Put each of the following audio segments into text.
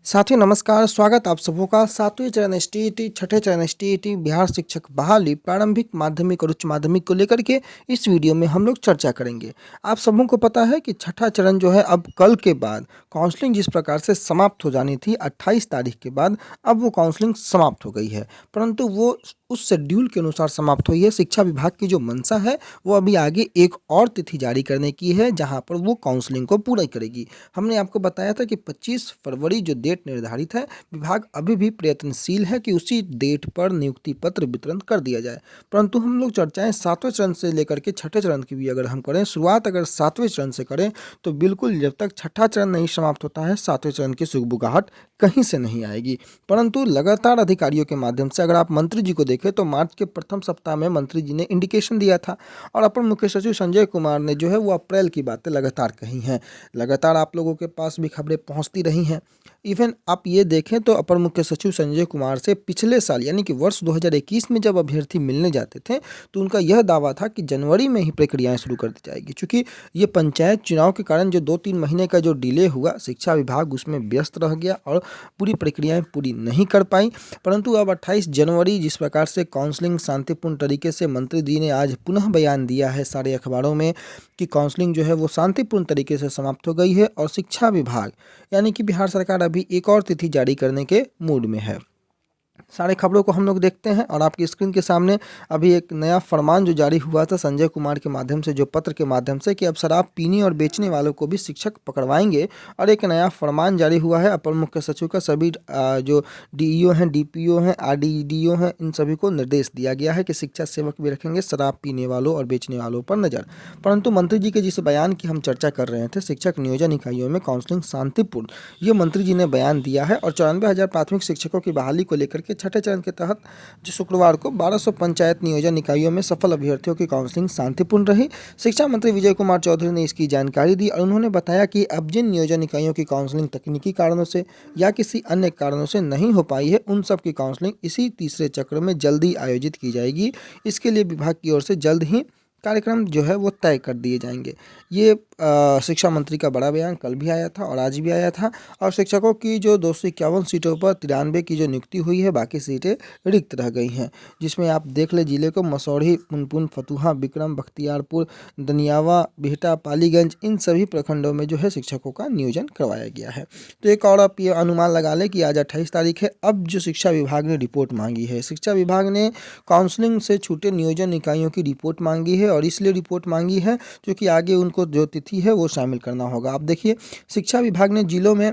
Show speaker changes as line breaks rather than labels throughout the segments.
साथियों नमस्कार, स्वागत आप सबों का 7वें चरण एसटीईटी, छठे चरण एसटीईटी, बिहार शिक्षक बहाली, प्रारंभिक माध्यमिक और उच्च माध्यमिक को लेकर के इस वीडियो में हम लोग चर्चा करेंगे। आप सबों को पता है कि छठा चरण जो है अब कल के बाद काउंसलिंग जिस प्रकार से समाप्त हो जानी थी 28 तारीख के बाद, अब वो काउंसलिंग समाप्त हो गई है। परंतु वो उस शेड्यूल के अनुसार समाप्त हुई है। शिक्षा विभाग की जो मंशा है वो अभी आगे एक और तिथि जारी करने की है, जहाँ पर वो काउंसलिंग को पूरा करेगी। हमने आपको बताया था कि 25 फरवरी जो डेट निर्धारित है, विभाग अभी भी प्रयत्नशील है कि उसी डेट पर नियुक्ति पत्र वितरण कर दिया जाए। परंतु हम लोग चर्चाएं 7वें चरण से लेकर के छठे चरण की भी अगर हम करें, शुरुआत अगर 7वें चरण से करें तो बिल्कुल जब तक छठा चरण नहीं समाप्त होता है 7वें चरण की सुगबुगाहट कहीं से नहीं आएगी। परंतु लगातार अधिकारियों के माध्यम से अगर आप मंत्री जी को देखें तो मार्च के प्रथम सप्ताह में मंत्री जी ने इंडिकेशन दिया था और अपर मुख्य सचिव संजय कुमार ने जो है वो अप्रैल की बातें लगातार कही हैं। लगातार आप लोगों के पास भी खबरें पहुंचती रही हैं। इवन आप ये देखें तो अपर मुख्य सचिव संजय कुमार से पिछले साल यानी कि वर्ष 2021 में जब अभ्यर्थी मिलने जाते थे तो उनका यह दावा था कि जनवरी में ही प्रक्रियाएं शुरू कर दी जाएगी। चूँकि ये पंचायत चुनाव के कारण जो 2-3 महीने का जो डिले हुआ, शिक्षा विभाग उसमें व्यस्त रह गया और पूरी प्रक्रियाएं पूरी नहीं कर पाई। परंतु अब 28 जनवरी जिस प्रकार से काउंसलिंग शांतिपूर्ण तरीके से मंत्री जी ने आज पुनः बयान दिया है सारे अखबारों में कि काउंसलिंग जो है वो शांतिपूर्ण तरीके से समाप्त हो गई है और शिक्षा विभाग यानी कि बिहार सरकार अभी एक और तिथि जारी करने के मूड में है। सारे खबरों को हम लोग देखते हैं और आपकी स्क्रीन के सामने अभी एक नया फरमान जो जारी हुआ था संजय कुमार के माध्यम से, जो पत्र के माध्यम से, कि अब शराब पीने और बेचने वालों को भी शिक्षक पकड़वाएंगे। और एक नया फरमान जारी हुआ है अपर मुख्य सचिव का। सभी जो डीईओ हैं, डीपीओ हैं, आरडीडीओ हैं, इन सभी को निर्देश दिया गया है कि शिक्षा सेवक भी रखेंगे शराब पीने वालों और बेचने वालों पर नज़र। परंतु मंत्री जी के जिस बयान की हम चर्चा कर रहे थे, शिक्षक नियोजन इकाइयों में काउंसलिंग शांतिपूर्ण, ये मंत्री जी ने बयान दिया है। और 94,000 प्राथमिक शिक्षकों की बहाली को लेकर के छठे चरण के तहत जो शुक्रवार को 1200 पंचायत नियोजन इकाइयों में सफल अभ्यर्थियों की काउंसलिंग शांतिपूर्ण रही। शिक्षा मंत्री विजय कुमार चौधरी ने इसकी जानकारी दी और उन्होंने बताया कि अब जिन नियोजन इकाइयों की काउंसलिंग तकनीकी कारणों से या किसी अन्य कारणों से नहीं हो पाई है, उन सब की काउंसलिंग इसी तीसरे चक्र में जल्दी आयोजित की जाएगी। इसके लिए विभाग की ओर से जल्द ही कार्यक्रम जो है वो तय कर दिए जाएंगे। ये शिक्षा मंत्री का बड़ा बयान कल भी आया था और आज भी आया था। और शिक्षकों की जो 251 सीटों पर 93 की जो नियुक्ति हुई है, बाकी सीटें रिक्त रह गई हैं, जिसमें आप देख ले जिले को मसौढ़ी, पुनपुन, फतुहा, बिक्रम, बख्तियारपुर, दनियावा, बिहटा, पालीगंज, इन सभी प्रखंडों में जो है शिक्षकों का नियोजन करवाया गया है। तो एक और आप ये अनुमान लगा लें कि आज 28 तारीख है। अब जो शिक्षा विभाग ने रिपोर्ट मांगी है, शिक्षा विभाग ने काउंसलिंग से छूटे नियोजन इकाइयों की रिपोर्ट मांगी है और इसलिए रिपोर्ट मांगी है क्योंकि आगे उनको जो तिथि है वो शामिल करना होगा। आप देखिए, शिक्षा विभाग ने जिलों में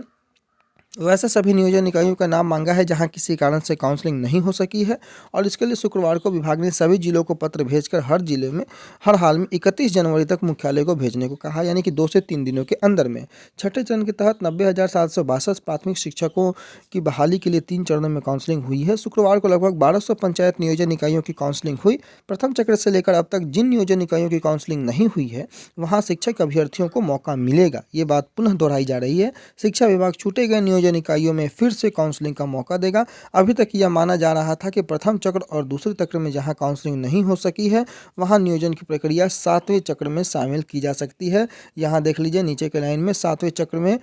वैसे सभी नियोजन इकाइयों का नाम मांगा है जहां किसी कारण से काउंसलिंग नहीं हो सकी है और इसके लिए शुक्रवार को विभाग ने सभी जिलों को पत्र भेजकर हर जिले में हर हाल में 31 जनवरी तक मुख्यालय को भेजने को कहा, यानी कि 2 से 3 दिनों के अंदर में। छठे चरण के तहत 90,762 प्राथमिक शिक्षकों की बहाली के लिए 3 चरणों में काउंसलिंग हुई है। शुक्रवार को लगभग 1200 पंचायत नियोजन इकाइयों की काउंसलिंग हुई। प्रथम चक्र से लेकर अब तक जिन नियोजन इकाइयों की काउंसलिंग नहीं हुई है वहाँ शिक्षक अभ्यर्थियों को मौका मिलेगा। ये बात पुनः दोहराई जा रही है। शिक्षा विभाग छूटे गए नियोजन इकाइयों में फिर से काउंसलिंग का मौका देगा। अभी तक यह माना जा रहा था कि प्रथम चक्र और दूसरे चक्र में जहां काउंसलिंग नहीं हो सकी है वहां नियोजन की प्रक्रिया 7वें चक्र में शामिल की जा सकती है। यहां देख लीजिए नीचे के लाइन में 7वें चक्र में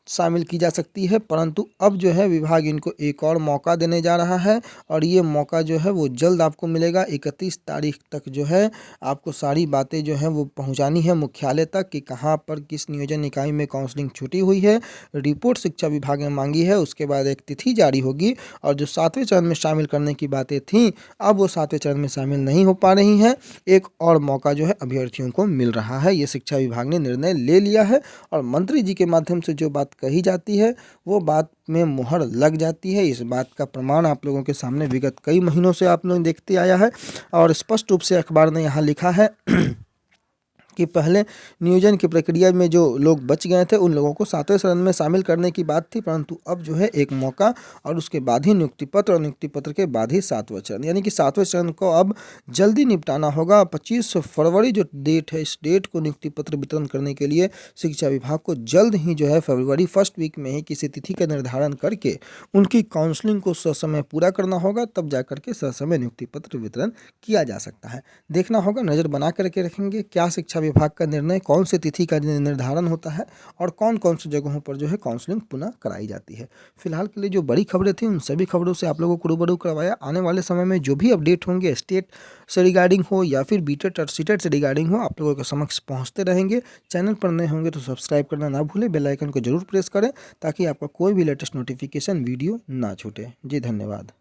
शामिल की जा सकती है। परंतु अब जो है विभाग इनको एक और मौका देने जा रहा है और ये मौका जो है वो जल्द आपको मिलेगा। 31 तारीख तक जो है आपको सारी बातें जो हैं वो पहुंचानी है मुख्यालय तक कि कहां पर किस नियोजन इकाई में काउंसलिंग छूटी हुई है। रिपोर्ट शिक्षा विभाग ने मांगी है, उसके बाद एक तिथि जारी होगी और जो 7वें चरण में शामिल करने की बातें थीं अब वो 7वें चरण में शामिल नहीं हो पा रही हैं। एक और मौका जो है अभ्यर्थियों को मिल रहा है। ये शिक्षा विभाग ने निर्णय ले लिया है और मंत्री जी के माध्यम से जो बात कही जाती है वो बात में मुहर लग जाती है। इस बात का प्रमाण आप लोगों के सामने विगत कई महीनों से आप लोग देखते आया है और स्पष्ट रूप से अखबार ने यहाँ लिखा है कि पहले नियोजन की प्रक्रिया में जो लोग बच गए थे उन लोगों को 7वें चरण में शामिल करने की बात थी, परंतु अब जो है एक मौका और उसके बाद ही नियुक्ति पत्र और नियुक्ति पत्र के बाद ही 7वां चरण, यानी कि 7वें चरण को अब जल्दी निपटाना होगा। 25 फरवरी जो डेट है, इस डेट को नियुक्ति पत्र वितरण करने के लिए शिक्षा विभाग को जल्द ही जो है फरवरी फर्स्ट वीक में ही किसी तिथि का निर्धारण करके उनकी काउंसलिंग को ससमय पूरा करना होगा, तब जाकर के ससमय नियुक्ति पत्र वितरण किया जा सकता है। देखना होगा, नज़र बना करके रखेंगे क्या शिक्षा विभाग का निर्णय कौन सी तिथि का निर्धारण होता है और कौन कौन सी जगहों पर जो है काउंसलिंग पुनः कराई जाती है। फिलहाल के लिए जो बड़ी खबरें थी उन सभी खबरों से आप लोगों को रूबरू करवाया। आने वाले समय में जो भी अपडेट होंगे स्टेट से रिगार्डिंग हो या फिर बीटेट और सीटेट से रिगार्डिंग हो, आप लोगों के समक्ष पहुंचते रहेंगे। चैनल पर नए होंगे तो सब्सक्राइब करना ना भूलें, बेल आइकन को जरूर प्रेस करें ताकि आपका कोई भी लेटेस्ट नोटिफिकेशन वीडियो ना छूटे। जी धन्यवाद।